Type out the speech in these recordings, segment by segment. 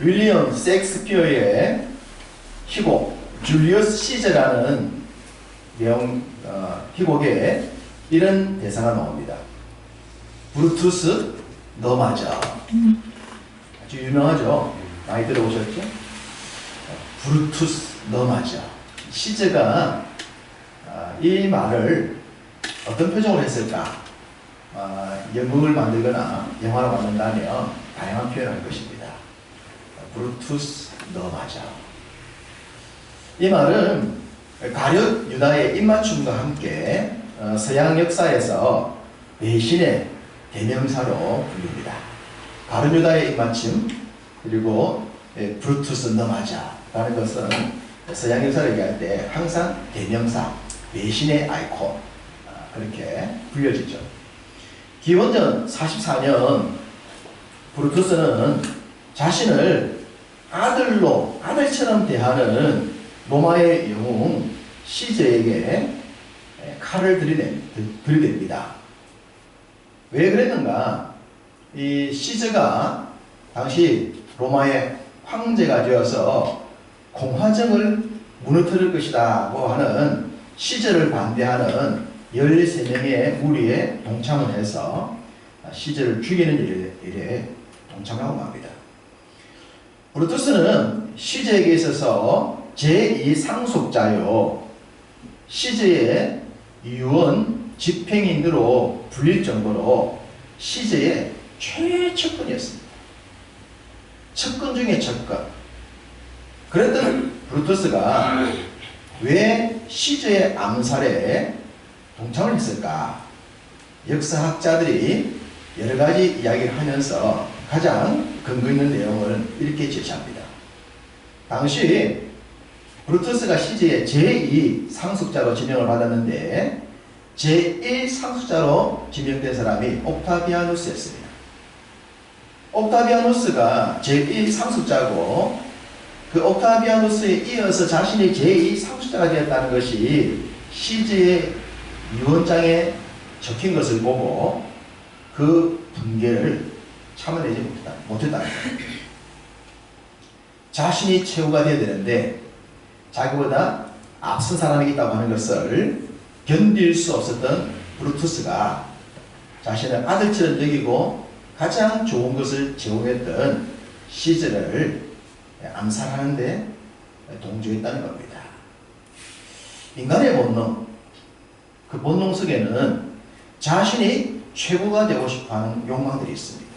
윌리엄 셰익스피어의 희곡 줄리어스 시저라는 희곡에 이런 대사가 나옵니다. 브루투스 너 맞아. 아주 유명하죠. 많이 들어보셨죠? 브루투스 너 맞아. 시저가 이 말을 어떤 표정으로 했을까? 연극을 만들거나 영화를 만든다면 다양한 표현을 할 것입니다. 브루투스 너 맞아. 이 말은 가룟 유다의 입맞춤과 함께 서양 역사에서 배신의 대명사로 불립니다. 가룟 유다의 입맞춤 그리고 브루투스 너 맞아 라는 것은 서양 역사를 얘기할 때 항상 대명사, 배신의 아이콘 그렇게 불려지죠. 기원전 44년 브루투스는 자신을 아들처럼 대하는 로마의 영웅 시저에게 칼을 들이댑니다. 왜 그랬는가? 이 시저가 당시 로마의 황제가 되어서 공화정을 무너뜨릴 것이라고 하는 시저를 반대하는 13명의 무리에 동참을 해서 시저를 죽이는 일에 동참하고 맙니다. 브루투스는 시저에게 있어서 제2상속자요 시저의 유언 집행인으로 불릴 정도로 시저의 최측근이었습니다. 측근 중에 측근. 그랬던 브루투스가 왜 시저의 암살에 동참을 했을까? 역사학자들이 여러 가지 이야기를 하면서 가장 근거 있는 내용을 이렇게 제시합니다. 당시 브루투스가 시저의 제2상속자로 지명을 받았는데 제1상속자로 지명된 사람이 옥타비아누스였습니다. 옥타비아누스가 제1상속자고 그 옥타비아누스에 이어서 자신이 제2상속자가 되었다는 것이 시저의 유언장에 적힌 것을 보고 그 분개를 참아내지 못했다는 거예요. 자신이 최후가 되어야 되는데 자기보다 앞선 사람이 있다고 하는 것을 견딜 수 없었던 브루투스가 자신을 아들처럼 여기고 가장 좋은 것을 제공했던 시저를 암살하는 데 동조했다는 겁니다. 인간의 본능, 그 본능 속에는 자신이 최고가 되고 싶어하는 욕망들이 있습니다.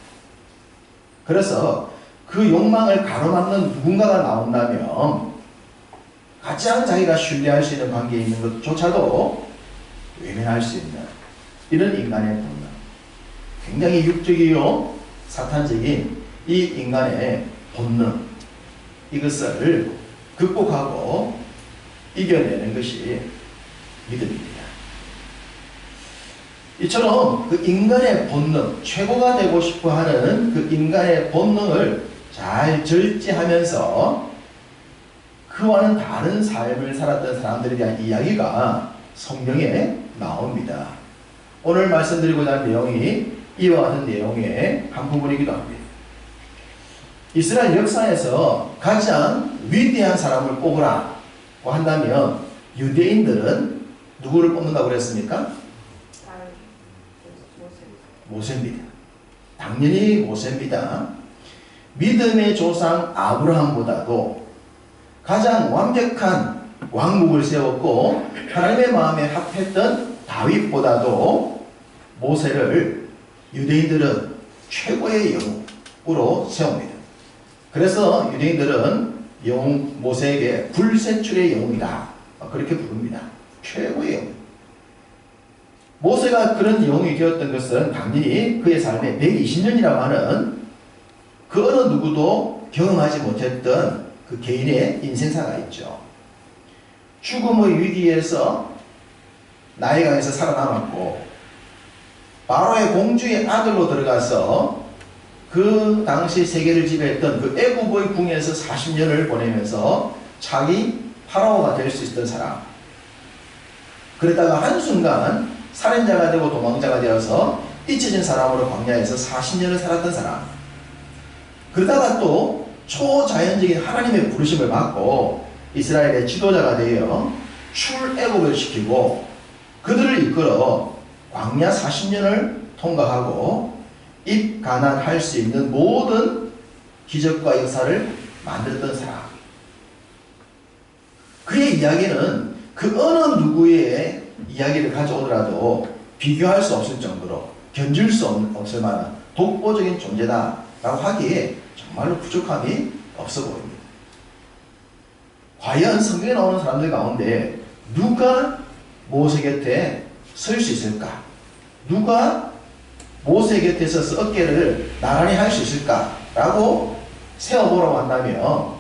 그래서 그 욕망을 가로막는 누군가가 나온다면 가장 자기가 신뢰할 수 있는 관계에 있는 것조차도 외면할 수 있는 이런 인간의 본능, 굉장히 육적이요 사탄적인 이 인간의 본능, 이것을 극복하고 이겨내는 것이 믿음입니다. 이처럼 그 인간의 본능, 최고가 되고 싶어 하는 그 인간의 본능을 잘 절제하면서 그와는 다른 삶을 살았던 사람들에 대한 이야기가 성경에 나옵니다. 오늘 말씀드리고자 하는 내용이 이와 같은 내용의 한 부분이기도 합니다. 이스라엘 역사에서 가장 위대한 사람을 뽑으라고 한다면 유대인들은 누구를 뽑는다고 그랬습니까? 모세입니다. 당연히 모세입니다. 믿음의 조상 아브라함보다도 가장 완벽한 왕국을 세웠고 하나님의 마음에 합했던 다윗보다도 모세를 유대인들은 최고의 영웅으로 세웁니다. 그래서 유대인들은 모세에게 불세출의 영웅이다 그렇게 부릅니다. 최고의 영웅. 모세가 그런 영웅이 되었던 것은 당연히 그의 삶에 120년이라고 하는 그 어느 누구도 경험하지 못했던 그 개인의 인생사가 있죠. 죽음의 위기에서 나일강에서 살아남았고 바로의 공주의 아들로 들어가서 그 당시 세계를 지배했던 그 애굽의 궁에서 40년을 보내면서 자기 파라오가 될 수 있었던 사람. 그러다가 한순간 살인자가 되고 도망자가 되어서 잊혀진 사람으로 광야에서 40년을 살았던 사람. 그러다가 또 초자연적인 하나님의 부르심을 받고 이스라엘의 지도자가 되어 출애굽을 시키고 그들을 이끌어 광야 40년을 통과하고 입가난할 수 있는 모든 기적과 역사를 만들었던 사람. 그의 이야기는 그 어느 누구의 이야기를 가져오더라도 비교할 수 없을 정도로 견줄 수 없을 만한 독보적인 존재다라고 하기에 정말로 부족함이 없어 보입니다. 과연 성경에 나오는 사람들 가운데 누가 모세 곁에 설 수 있을까? 누가 모세 곁에 서서 어깨를 나란히 할 수 있을까라고 세워보라고 한다면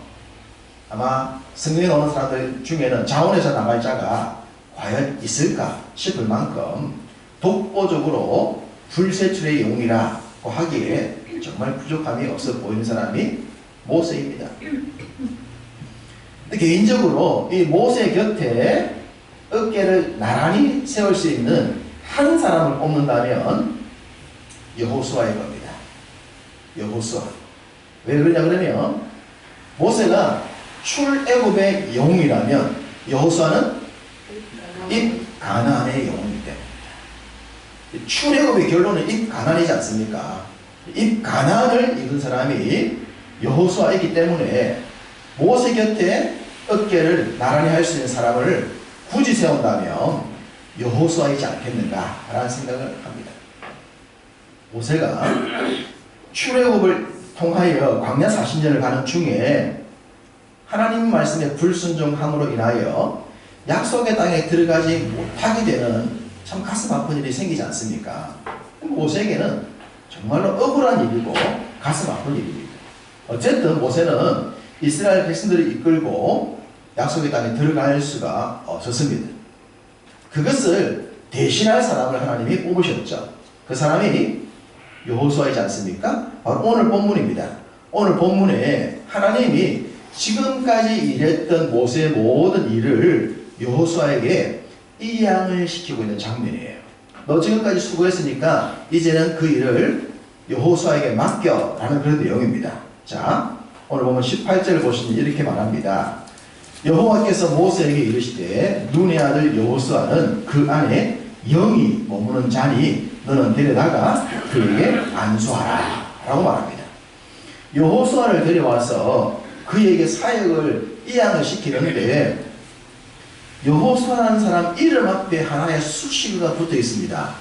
아마 성경에 나오는 사람들 중에는 자원에서 나갈 자가 과연 있을까 싶을 만큼 독보적으로 불세출의 영웅이라고 하기에 정말 부족함이 없어 보이는 사람이 모세입니다. 근데 개인적으로 이 모세 곁에 어깨를 나란히 세울 수 있는 한 사람을 뽑는다면 여호수아일 겁니다. 여호수아. 왜 그러냐 그러면 모세가 출애굽의 영웅이라면 여호수아는 입가나안의 영웅이기 때문입니다. 출애굽의 결론은 입가나안이지 않습니까? 입가나안을 이룬 사람이 여호수아이기 때문에 모세 곁에 어깨를 나란히 할 수 있는 사람을 굳이 세운다면 여호수아이지 않겠는가라는 생각을 합니다. 모세가 출애굽을 통하여 광야 40년을 가는 중에 하나님 말씀에 불순종함으로 인하여 약속의 땅에 들어가지 못하게 되는 참 가슴 아픈 일이 생기지 않습니까? 모세에게는 정말로 억울한 일이고 가슴 아픈 일입니다. 어쨌든 모세는 이스라엘 백성들을 이끌고 약속의 땅에 들어갈 수가 없었습니다. 그것을 대신할 사람을 하나님이 뽑으셨죠. 그 사람이 여호수아이지 않습니까? 바로 오늘 본문입니다. 오늘 본문에 하나님이 지금까지 일했던 모세의 모든 일을 여호수아에게 이양을 시키고 있는 장면이에요. 너 지금까지 수고했으니까 이제는 그 일을 여호수아에게 맡겨 라는 그런 내용입니다. 자, 오늘 보면 18절을 보시면 이렇게 말합니다. 여호와께서 모세에게 이르시되 눈의 아들 여호수아는 그 안에 영이 머무는 자니 너는 데려다가 그에게 안수하라 라고 말합니다. 여호수아를 데려와서 그에게 사역을 이양을 시키는데 여호수아라는 사람 이름 앞에 하나의 수식어가 붙어 있습니다.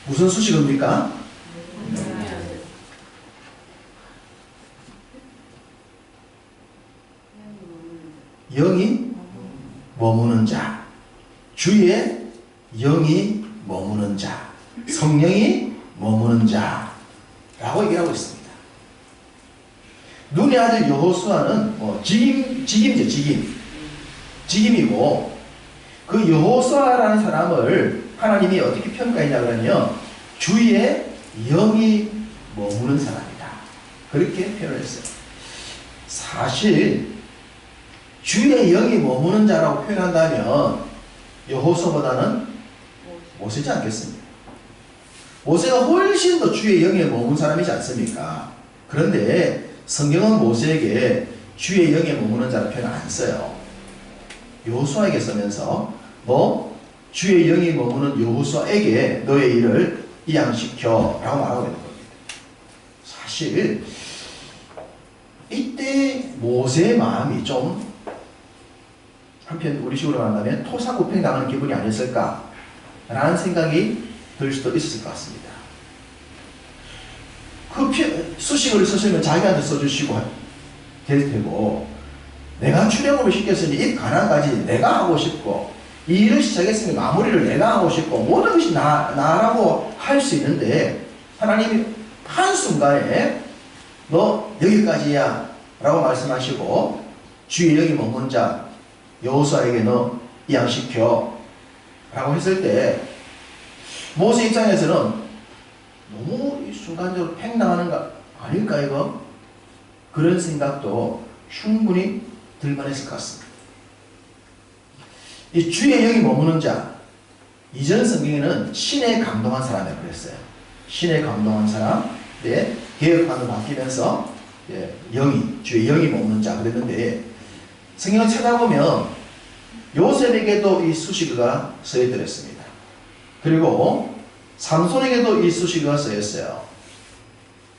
무슨 수식어입니까? 영이 머무는 자, 주의 영이 머무는 자, 성령이 머무는 자라고 얘기하고 있습니다. 눈의 아들 여호수아는 직임이죠. 직임이고 그 여호수아라는 사람을 하나님이 어떻게 평가했냐 그러면 주의 영이 머무는 사람이다. 그렇게 표현했어요. 사실 주의 영이 머무는 자라고 표현한다면 여호수아보다는 모세지 않겠습니까? 모세가 훨씬 더 주의 영에 머문 사람이지 않습니까? 그런데 성경은 모세에게 주의 영에 머무는 자를 표현 안 써요. 여호수아에게 쓰면서 너 주의 영이 머무는 여호수아에게 너의 일을 이양시켜 라고 말하고 있는 겁니다. 사실 이때 모세의 마음이 좀 한편 우리 식으로 말한다면 토사구팽 당하는 기분이 아니었을까 라는 생각이 들 수도 있을 것 같습니다. 그 수식어를 쓰시면 자기한테 써주시고 될 테고 내가 출애굽을 시켰으니 입가나안까지 내가 하고 싶고 이 일을 시작했으니 마무리를 내가 하고 싶고 모든 것이 나라고 할 수 있는데 하나님이 한순간에 너 여기까지야 라고 말씀하시고 주의 영이 머무는 자 여호수아에게 너 이양시켜 라고 했을 때 모세 입장에서는 너무 순간적으로 팽당하는 거 아닐까 이거? 그런 생각도 충분히 들만했을 것 같습니다. 이 주의 영이 머무는 자, 이전 성경에는 신에 감동한 사람이라고 그랬어요. 신에 감동한 사람, 네, 개혁판으로 바뀌면서 주의 영이 머무는 자 그랬는데 성경을 찾아보면 요셉에게도 이 수식어가 쓰여있더랬습니다. 그리고 삼손에게도 이 수식어가 쓰였어요.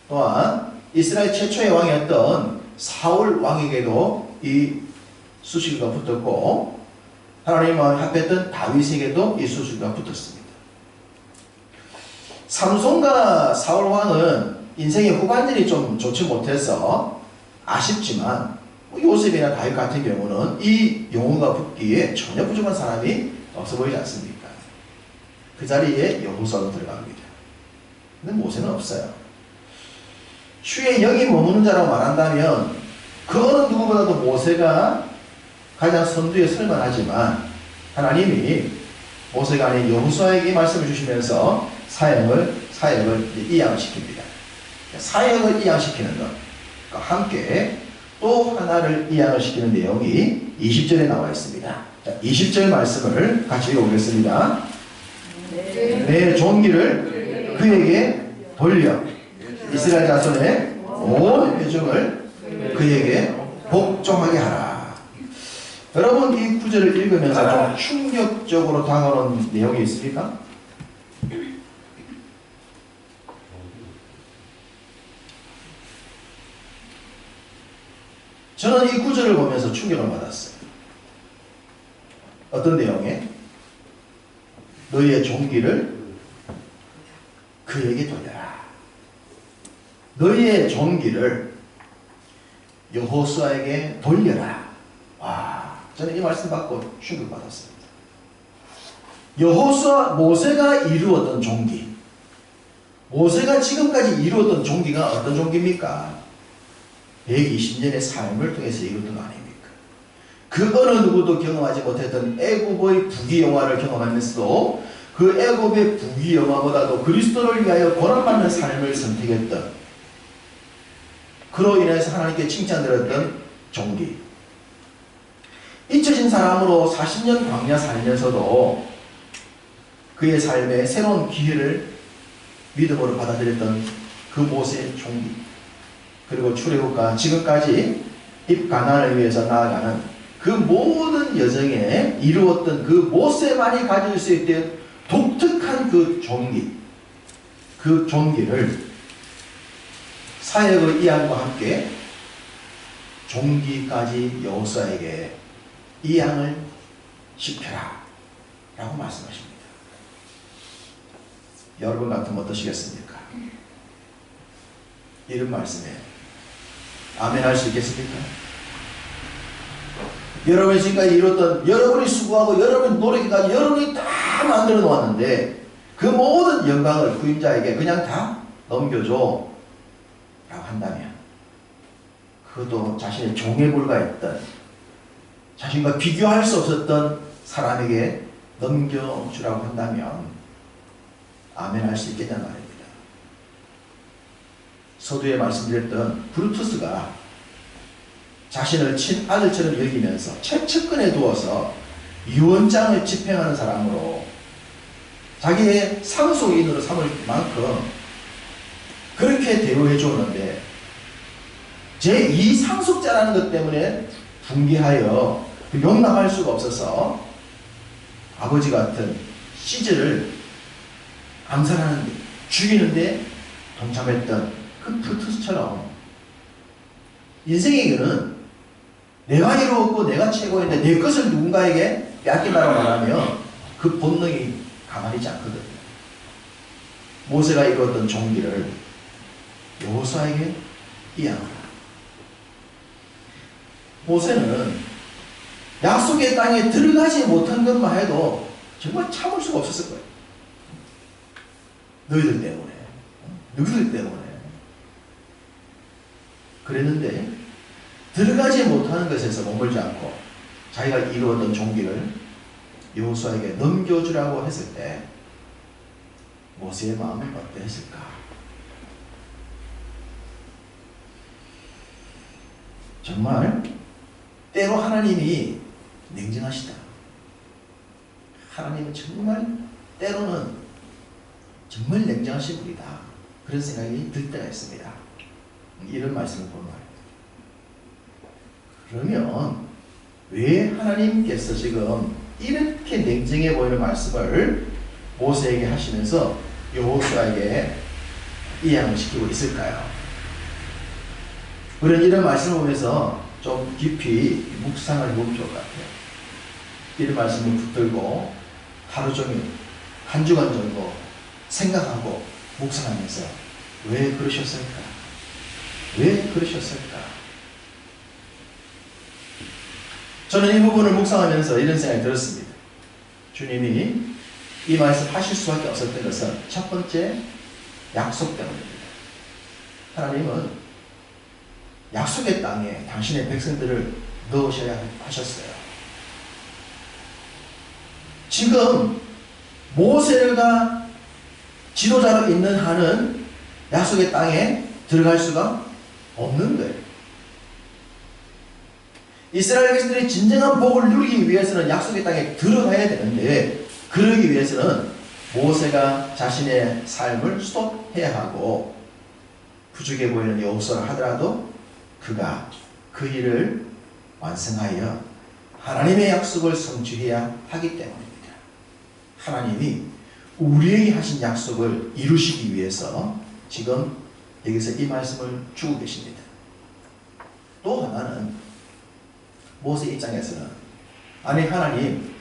또한 이스라엘 최초의 왕이었던 사울 왕에게도 이 수식어가 붙었고 하나님의 마음에 합했던 다윗에게도 이 수식어가 붙었습니다. 삼손과 사울 왕은 인생의 후반전이 좀 좋지 못해서 아쉽지만 요셉이나 다윗 같은 경우는 이 용어가 붙기에 전혀 부족한 사람이 없어 보이지 않습니까? 그 자리에 여호수아가 들어갑니다. 근데 모세는 없어요. 주의 영이 머무는 자라고 말한다면 그 어느 누구보다도 모세가 가장 선두에 설만 하지만 하나님이 모세가 아닌 여호수아에게 말씀을 주시면서 사역을 이양을 시킵니다. 사역을 이양시키는 것과 함께 또 하나를 이양을 시키는 내용이 20절에 나와 있습니다. 자, 20절 말씀을 같이 읽어보겠습니다. 내 종기를 그에게 돌려 이스라엘 자손의 온 회중을 그에게 복종하게 하라. 여러분 이 구절을 읽으면서 좀 충격적으로 다가오는 내용이 있습니까? 저는 이 구절을 보면서 충격을 받았어요. 어떤 내용에? 너희의 종기를 그에게 돌려라. 너희의 종기를 여호수아에게 돌려라. 와, 저는 이 말씀 받고 충격받았습니다. 여호수아, 모세가 이루었던 종기, 모세가 지금까지 이루었던 종기가 어떤 종기입니까? 120년의 삶을 통해서 이루었던 거 아닙니까? 그 어느 누구도 경험하지 못했던 애굽의 부귀영화를 경험하면서도 그 애굽의 부귀영화보다도 그리스도를 위하여 고난받는 삶을 선택했던, 그로 인해서 하나님께 칭찬드렸던 종기. 잊혀진 사람으로 40년 광야 살면서도 그의 삶에 새로운 기회를 믿음으로 받아들였던 그 모세의 종기, 그리고 출애굽과 지금까지 입가나안을 위해서 나아가는 그 모든 여정에 이루었던 그 모세만이 가질 수 있던 독특한 그 종기, 그 종기를 사역의 이양과 함께 종기까지 여호수아에게 이양을 시켜라 라고 말씀하십니다. 여러분 같으면 어떠시겠습니까? 이런 말씀에 아멘 할 수 있겠습니까? 여러분이 지금까지 이뤘던, 여러분이 수고하고 여러분이 노력해가지고 여러분이 다 만들어 놓았는데 그 모든 영광을 부임자에게 그냥 다 넘겨줘 라고 한다면, 그것도 자신의 종에 불과했던, 자신과 비교할 수 없었던 사람에게 넘겨주라고 한다면 아멘 할 수 있겠다는 말입니다. 서두에 말씀드렸던 브루투스가 자신을 친아들처럼 여기면서 채측근에 두어서 유언장을 집행하는 사람으로 자기의 상속인으로 삼을 만큼 그렇게 대우해 주었는데 제2상속자라는 것 때문에 분개하여 용납할 수가 없어서 아버지 같은 시즈를 암살하는데, 죽이는데 동참했던 그 브루투스처럼 인생에게는 내가 이루었고 내가 최고인데 내 것을 누군가에게 빼앗긴다고 말하면 그 본능이 가만히 있지 않거든요. 모세가 이루었던 종기를 여호수아에게 이양하라. 모세는 약속의 땅에 들어가지 못한 것만 해도 정말 참을 수가 없었을 거예요. 너희들 때문에. 그랬는데 들어가지 못하는 것에서 머물지 않고 자기가 이루었던 종기를 여호수아에게 넘겨주라고 했을 때 모세의 마음은 어떠했을까? 정말 때로 하나님이 냉정하시다. 하나님은 정말 때로는 정말 냉정하신 분이다. 그런 생각이 들 때가 있습니다. 이런 말씀을 보는 거예요. 그러면 왜 하나님께서 지금 이렇게 냉정해 보이는 말씀을 모세에게 하시면서 여호수아에게 이양을 시키고 있을까요? 우리는 이런 말씀을 보면서 좀 깊이 묵상을 해보면 좋을 것 같아요. 이런 말씀을 붙들고 하루 종일 한 주간 정도 생각하고 묵상하면서 왜 그러셨을까? 왜 그러셨을까? 저는 이 부분을 묵상하면서 이런 생각이 들었습니다. 주님이 이 말씀 하실 수밖에 없었던 것은 첫 번째 약속 때문입니다. 하나님은 약속의 땅에 당신의 백성들을 넣으셔야 하셨어요. 지금 모세가 지도자로 있는 한은 약속의 땅에 들어갈 수가 없는 거예요. 이스라엘 백성들이 진정한 복을 누리기 위해서는 약속의 땅에 들어가야 되는데, 그러기 위해서는 모세가 자신의 삶을 스톱해야 하고, 부족해 보이는 여호수아를 하더라도 그가 그 일을 완성하여 하나님의 약속을 성취해야 하기 때문입니다. 하나님이 우리에게 하신 약속을 이루시기 위해서 지금 여기서 이 말씀을 주고 계십니다. 또 하나는 모세 입장에서는, 아니 하나님,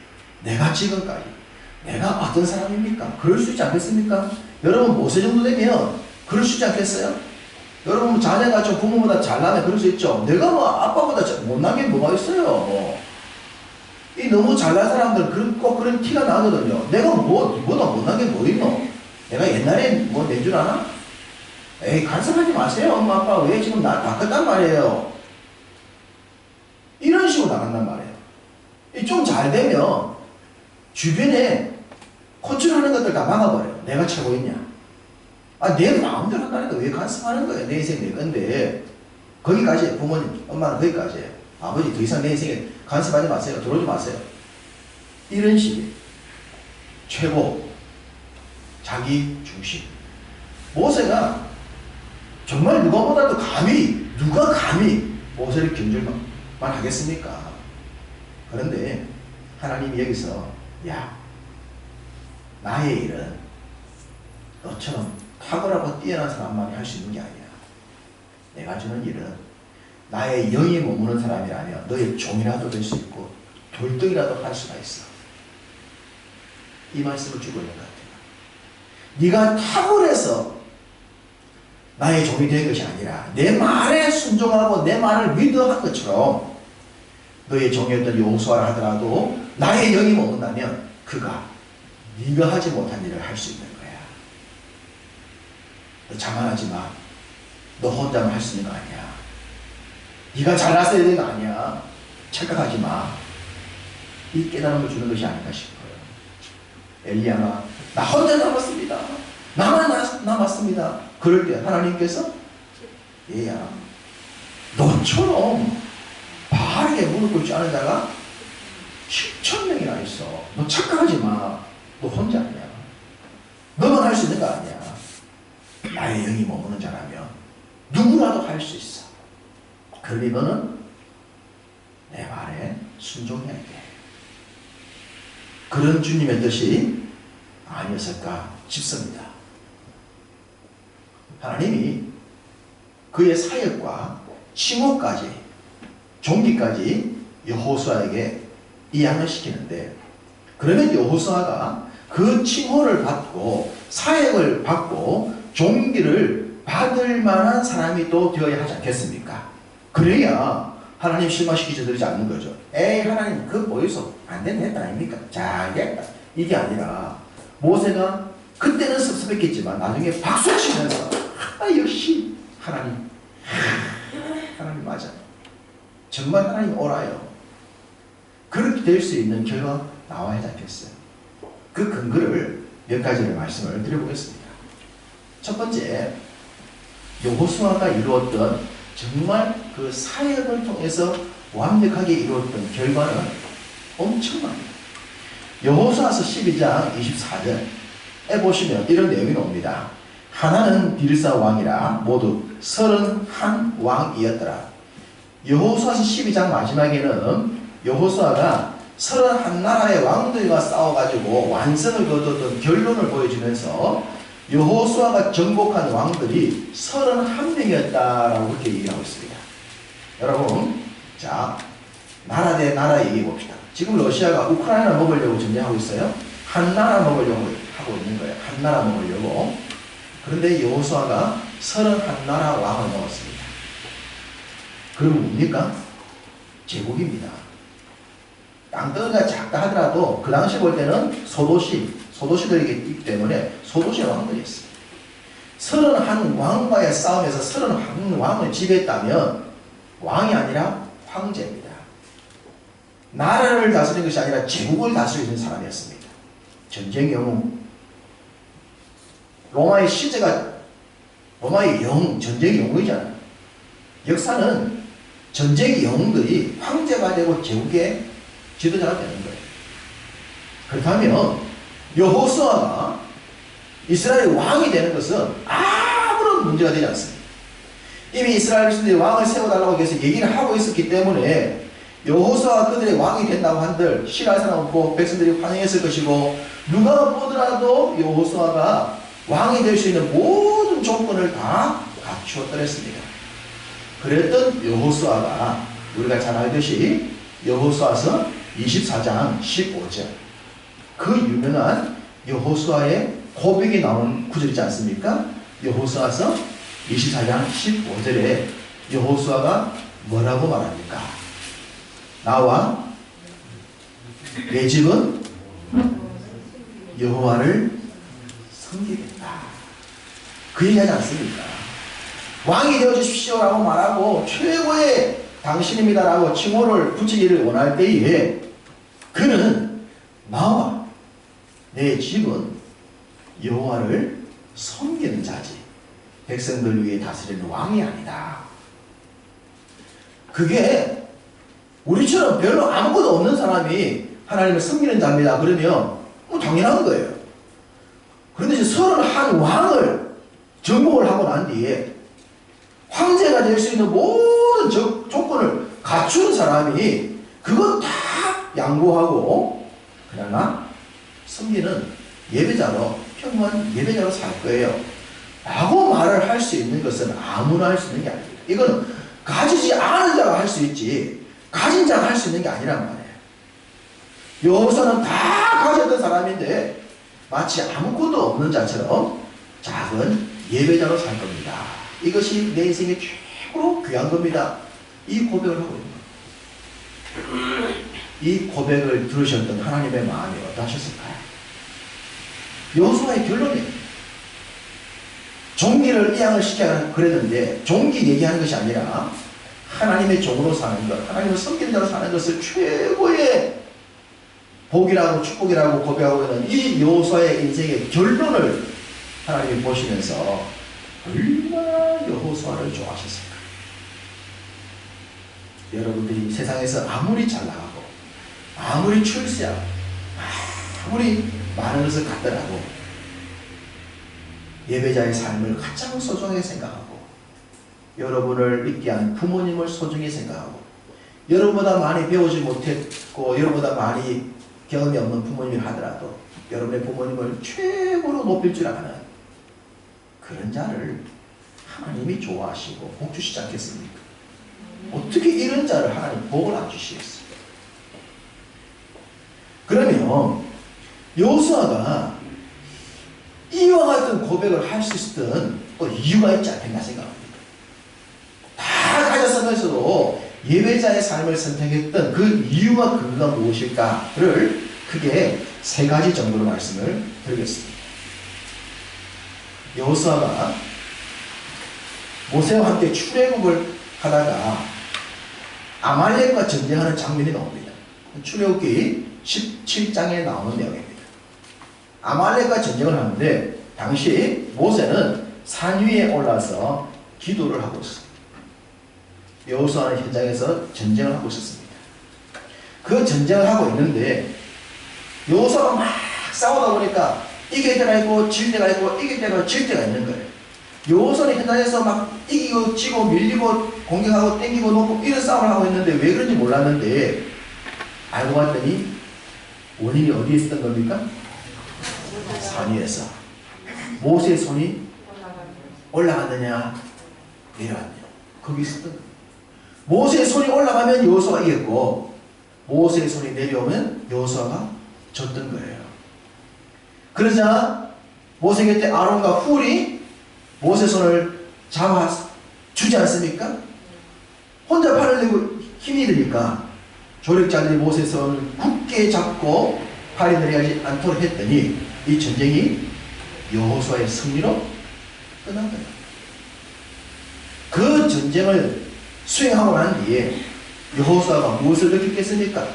내가 지금까지 내가 어떤 사람입니까? 그럴 수 있지 않겠습니까? 여러분 모세 정도 되면 그럴 수 있지 않겠어요? 여러분 자녀가 좀 부모보다 잘나면 그럴 수 있죠. 내가 뭐 아빠보다 못난 게 뭐가 있어요. 이 너무 잘난 사람들 꼭 그런 티가 나거든요. 내가 누구보다 못난 게 뭐 있노? 내가 옛날에 뭐 낸 줄 아나? 에이, 간섭하지 마세요. 엄마 아빠 왜 지금 나 바꿨단 말이에요. 이런 식으로 나간단 말이에요. 좀 잘 되면 주변에 컨트롤하는 것들 다 막아버려요. 내가 최고였냐? 아, 내 마음대로 한다니까 왜 간섭하는 거예요? 내 인생 내 건데. 거기까지 부모님, 엄마는 거기까지. 아버지 더 이상 내 인생에 간섭하지 마세요. 들어오지 마세요. 이런 식의 최고, 자기 중심. 모세가 정말 누가보다도 누가 감히 모세를 견줄만 하겠습니까? 그런데 하나님이 여기서, 야, 나의 일은 너처럼 탁월하고 뛰어난 사람만이 할 수 있는 게 아니야. 내가 주는 일은 나의 영이 머무는 사람이라면 너의 종이라도 될 수 있고 돌덩이라도 할 수가 있어. 이 말씀을 주고 있는 것 같아요. 네가 탁월해서 나의 종이 된 것이 아니라 내 말에 순종하고 내 말을 믿어한 것처럼 너의 종이었던 여호수아를 하더라도 나의 영이 머문다면 그가 네가 하지 못한 일을 할 수 있는 거야. 너 자만하지 마. 너 혼자만 할 수 있는 거 아니야. 네가 잘났어야 되는 거 아니야. 착각하지 마. 이 깨달음을 주는 것이 아닌가 싶어요. 엘리야가 나 혼자 남았습니다. 나만 남았습니다. 그럴 때 하나님께서, 얘야, 너처럼 바르게 무릎 꿇지 않은 자가 10,000명이나 있어. 너 착각하지 마. 너 혼자 아니야. 너만 할 수 있는 거 아니야. 나의 영이 머무는 자라면 누구라도 할 수 있어. 그러니 너는 내 말에 순종해야 돼. 그런 주님의 뜻이 아니었을까 싶습니다. 하나님이 그의 사역과 칭호까지, 종기까지 여호수아에게 이양을 시키는데, 그러면 여호수아가 그 칭호를 받고 사역을 받고 종기를 받을 만한 사람이 또 되어야 하지 않겠습니까? 그래야 하나님 실망시키지 드리지 않는 거죠. 에이, 하나님 그 보여서 안 된다 아닙니까? 잘 됐다. 이게 아니라 모세가 그때는 섭섭했겠지만 나중에 박수 치면서, 역시 하나님 맞아. 정말 하나님 오라요. 그렇게 될 수 있는 결과가 나와야 잡혔어요. 그 근거를 몇 가지를 말씀을 드려보겠습니다. 첫 번째, 여호수아가 이루었던 정말 그 사역을 통해서 완벽하게 이루었던 결과는 엄청납니다. 여호수아서 12장 24절, 보시면 이런 내용이 나옵니다. 하나는 비르사 왕이라 모두 31왕이었더라. 여호수아서 12장 마지막에는 여호수아가 31나라의 왕들과 싸워가지고 완성을 거뒀던 결론을 보여주면서 여호수아가 정복한 왕들이 31명이었다라고 그렇게 얘기하고 있습니다. 여러분, 자, 나라 대 나라 얘기해 봅시다. 지금 러시아가 우크라이나 먹으려고 전쟁하고 있어요. 한 나라 먹으려고 하고 있는 거예요. 한 나라 먹으려고. 그런데 여호수아가 31나라 왕을 먹었습니다. 그러면 뭡니까? 제국입니다. 땅덩이가 작다 하더라도 그 당시 볼 때는 소도시들이기 때문에 소도시의 왕들이었어요. 31왕과의 싸움에서 31왕을 지배했다면 왕이 아니라 황제입니다. 나라를 다스리는 것이 아니라 제국을 다스리는 사람이었습니다. 전쟁 영웅. 로마의 시제가 로마의 영웅, 전쟁의 영웅이잖아요. 역사는 전쟁의 영웅들이 황제가 되고 제국의 지도자가 되는 거예요. 그렇다면 여호수아가 이스라엘의 왕이 되는 것은 아무런 문제가 되지 않습니다. 이미 이스라엘 백성들이 왕을 세워달라고 계속 얘기를 하고 있었기 때문에 여호수아가 그들의 왕이 된다고 한들 싫어할 사람 없고 백성들이 환영했을 것이고 누가 보더라도 여호수아가 왕이 될 수 있는 모든 조건을 다 갖추었더랬습니다. 그랬던 여호수아가 우리가 잘 알듯이 여호수아서 24장 15절 그 유명한 여호수아의 고백이 나온 구절이지 않습니까? 여호수아서 24장 15절에 여호수아가 뭐라고 말합니까? 나와 내 집은 여호와를 섬기겠다. 그 얘기하지 않습니까? 왕이 되어주십시오라고 말하고 최고의 당신입니다라고 칭호를 붙이기를 원할 때에 그는 나와 내 집은 여호와를 섬기는 자지 백성들 위해 다스리는 왕이 아니다. 그게 우리처럼 별로 아무것도 없는 사람이 하나님을 섬기는 자입니다. 그러면 뭐 당연한 거예요. 그런데 이제 31왕을 정복을 하고 난 뒤에 황제가 될 수 있는 모든 조건을 갖추는 사람이 그건 다 양보하고 그러나 섬기는 예배자로 평범한 예배자로 살 거예요 라고 말을 할 수 있는 것은 아무나 할 수 있는 게 아닙니다. 이거는 가지지 않은 자가 할 수 있지 가진 자가 할 수 있는 게 아니란 말이에요. 여호수아는 다 가졌던 사람인데 마치 아무것도 없는 자처럼 작은 예배자로 살 겁니다. 이것이 내 인생의 최고로 귀한 겁니다. 이 고백을 하고 있는 거예요. 이 고백을 들으셨던 하나님의 마음이 어떠하셨을까요? 여호수아의 결론이에요. 종기를 이양을 시켜야 그랬는데 종기 얘기하는 것이 아니라 하나님의 종으로 사는 것, 하나님을 섬기는 자로 사는 것을 최고의 복이라고 축복이라고 고백하고 있는 이 여호수아의 인생의 결론을 하나님이 보시면서 얼마나 여호수아를 좋아하셨을까. 여러분들이 세상에서 아무리 잘 나가고 아무리 출세하고 아무리 많은 것을 갖더라도 예배자의 삶을 가장 소중하게 생각하고 여러분을 믿게 한 부모님을 소중히 생각하고 여러분보다 많이 배우지 못했고 여러분보다 많이 경험이 없는 부모님을 하더라도 여러분의 부모님을 최고로 높일 줄 아는 그런 자를 하나님이 좋아하시고 복 주시지 않겠습니까? 어떻게 이런 자를 하나님 복을 안 주시겠어요? 그러면 여호수아가 이와 같은 고백을 할 수 있었던 또 이유가 있지 않겠나 생각합니다. 다 가졌으면서도 예배자의 삶을 선택했던 그 이유와 근거가 무엇일까를 크게 세 가지 정도로 말씀을 드리겠습니다. 여호수아가 모세와 함께 출애굽을 하다가 아말렉과 전쟁하는 장면이 나옵니다. 출애굽기 17장에 나오는 내용입니다. 아말렉과 전쟁을 하는데 당시 모세는 산 위에 올라서 기도를 하고 있습니다. 여호수아는 현장에서 전쟁을 하고 있었습니다. 그 전쟁을 하고 있는데 여호수아가 막 싸우다 보니까 이길 때가 있고 질 때가 있고 이길 때가 질 때가 있는 거예요. 여호수아는 현장에서 막 이기고 지고 밀리고 공격하고 땡기고 놓고 이런 싸움을 하고 있는데 왜 그런지 몰랐는데 알고 봤더니 원인이 어디에 있었던 겁니까? 산 위에서. 모세의 손이 올라갔느냐 내려왔느냐 거기 있었던 거예요. 모세의 손이 올라가면 여호수아가 이겼고 모세의 손이 내려오면 여호수아가 졌던 거예요. 그러자 모세 곁에 아론과 훌이 모세 손을 잡아 주지 않습니까? 혼자 팔을 내고 힘이 드니까 조력자들이 모세 손을 굳게 잡고 팔이 내려가지 않도록 했더니 이 전쟁이 여호수아의 승리로 끝난 거예요. 그 전쟁을 수행하고 난 뒤에 여호수아가 무엇을 느꼈겠습니까?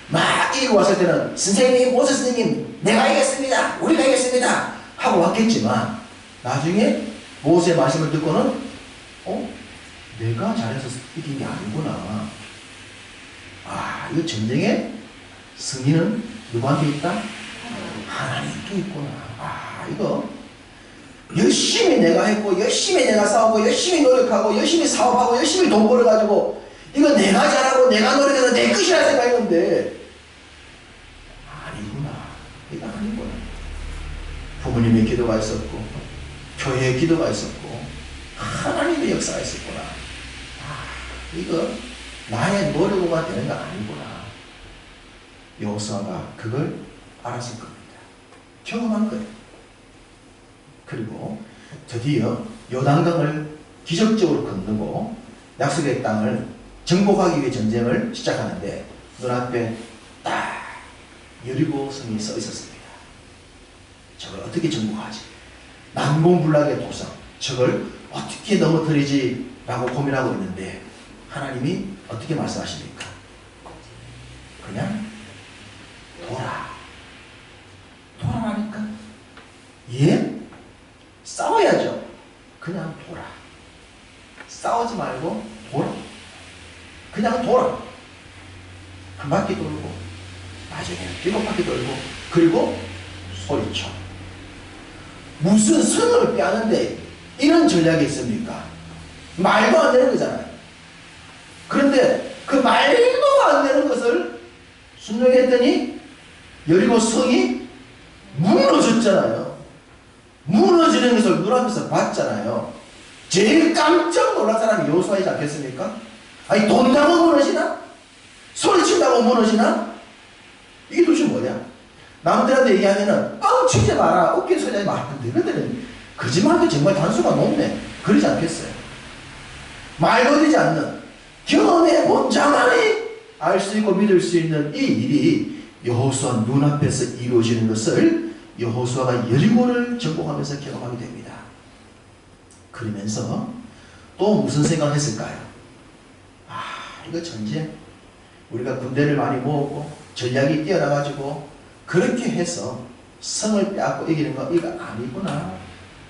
막 이기고 왔을 때는 선생님, 모세 선생님, 내가 이겼습니다. 우리가 이겼습니다. 하고 왔겠지만 나중에 모세의 말씀을 듣고는 내가 잘해서 이긴 게 아니구나. 아, 이 전쟁의 승리는 누구한테 있다? 하나님께 있구나. 아, 이거 열심히 내가 했고 열심히 내가 싸우고 열심히 노력하고 열심히 사업하고 열심히 돈 벌어가지고 이거 내가 잘하고 내가 노력해서 내 것이라 생각했는데 아니구나. 이거 아니구나. 부모님의 기도가 있었고 교회의 기도가 있었고 하나님의 역사가 있었구나. 아, 이거 나의 노력으로만 되는 거 아니구나. 여호수아가 그걸 알았을 겁니다. 경험한 거예요. 그리고 드디어 요단강을 기적적으로 건너고 약속의 땅을 정복하기 위해 전쟁을 시작하는데 눈앞에 딱 여리고 성이 써 있었습니다. 저걸 어떻게 정복하지? 난공불락의 도성, 저걸 어떻게 넘어뜨리지? 라고 고민하고 있는데 하나님이 어떻게 말씀하십니까? 그냥 돌아라니까. 예? 싸워야죠. 그냥 돌아. 싸우지 말고 돌아. 그냥 돌아. 한 바퀴 돌고 나중에는 7바퀴 돌고 그리고 소리쳐. 무슨 성을 빼앗는데 이런 전략이 있습니까? 말도 안 되는 거잖아요. 그런데 그 말도 안 되는 것을 순종했더니 여리고 성이 무너졌잖아요. 무너지는 것을 눈앞에서 봤잖아요. 제일 깜짝 놀란 사람이 여호수아이지 않겠습니까? 아니, 돈다고 무너지나? 소리친다고 무너지나? 이게 도대체 뭐냐? 남들한테 얘기하면은 뻥치지 마라, 어깨 서지 마라. 너희들은 거짓말도 정말 단수가 높네. 그러지 않겠어요? 말도 되지 않는 경험해 본 자만이 알 수 있고 믿을 수 있는 이 일이 여호수아 눈앞에서 이루어지는 것을 여호수아가 여리고를 정복하면서 경험하게 됩니다. 그러면서 또 무슨 생각을 했을까요? 아, 이거 전쟁 우리가 군대를 많이 모으고 전략이 뛰어나가지고 그렇게 해서 성을 빼앗고 이기는 거 이거 아니구나.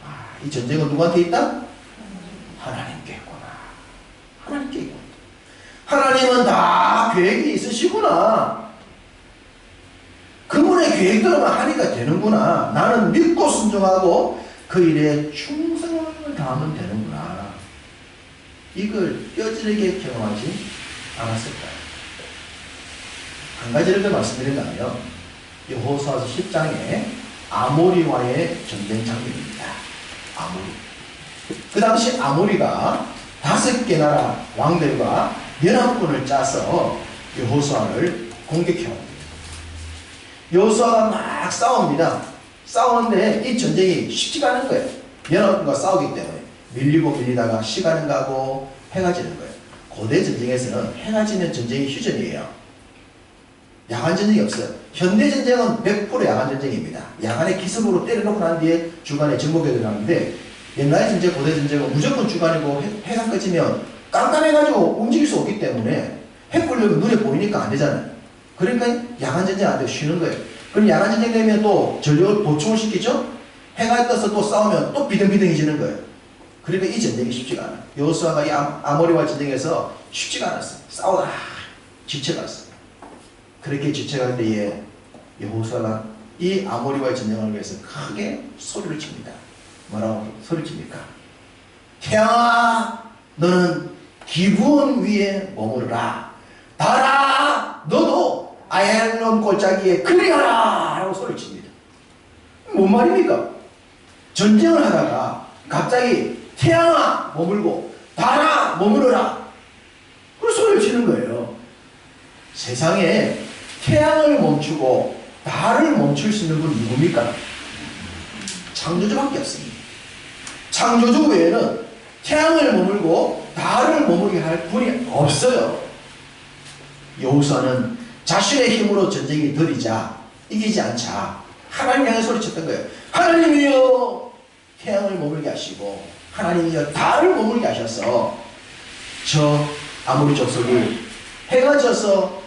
아, 이 전쟁은 누구한테 있다? 하나님께 있구나. 하나님께 있구나. 하나님은 다 계획이 있으시구나. 그분의 계획대로만 하니까 되는구나. 나는 믿고 순종하고 그 일에 충성을 다하면 되는구나. 이걸 뼈저리게 경험하지 않았을까요? 한 가지를 더 말씀드린다면 여호수아서 10장에 아모리와의 전쟁 장면입니다. 아모리. 그 당시 아모리가 5개 나라 왕들과 연합군을 짜서 여호수아를 공격해옵니다. 여호수아가 막 싸웁니다. 싸우는데 이 전쟁이 쉽지가 않은 거예요. 연합군과 싸우기 때문에 밀리고 밀리다가 시간은 가고 해가 지는 거예요. 고대 전쟁에서는 해가 지면 전쟁이 휴전이에요. 야간 전쟁이 없어요. 현대 전쟁은 100% 야간 전쟁입니다. 야간에 기습으로 때려놓고 난 뒤에 주간에 정복에 들어가는데 옛날 전쟁, 고대 전쟁은 무조건 주간이고 해가 꺼지면 깜깜해가지고 움직일 수 없기 때문에 해 보려면 눈에 보이니까 안 되잖아요. 그러니까 야간 전쟁 안 되고 쉬는 거예요. 그럼 야간 전쟁 되면 또 전력을 보충을 시키죠? 해가 떠서 또 싸우면 또 비등비등해지는 거예요. 그러니까 이 전쟁이 쉽지가 않아요. 여호수아가 이 아모리와 전쟁에서 쉽지가 않았어요. 싸우다 지쳐갔어요. 그렇게 지쳐갈 때에 여호수아가 이 아모리와의 전쟁을 위해서 크게 소리를 칩니다. 뭐라고 소리를 칩니까? 태양아, 너는 기브온 위에 머무르라. 달아, 너도 아얄론 골짜기에 그리하라 라고 소리를 칩니다. 뭔 말입니까? 전쟁을 하다가 갑자기 태양아 머물고 달아 머무르라 그 소리를 치는 거예요. 세상에 태양을 멈추고 달을 멈출 수 있는 분이 누굽니까? 창조주밖에 없습니다. 창조주 외에는 태양을 머물고 달을 머무르게 할 분이 없어요. 여호수아는 자신의 힘으로 전쟁에 들이자 이기지 않자 하나님 향해 소리쳤던 거예요. 하나님이여 태양을 머물게 하시고 하나님이여 달을 머물게 하셔서 저 아모리 족속이 해가 져서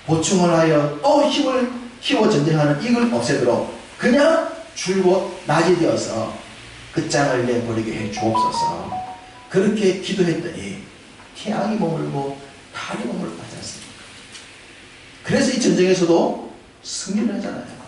보충을 하여 또 힘을 키워 전쟁하는 이걸 없애도록 그냥 줄곧 낮이 되어서 끝장을 내버리게 해 주옵소서. 그렇게 기도했더니 태양이 머물고 달이 머물고 하지 않습니까? 그래서 이 전쟁에서도 승리를 하잖아요.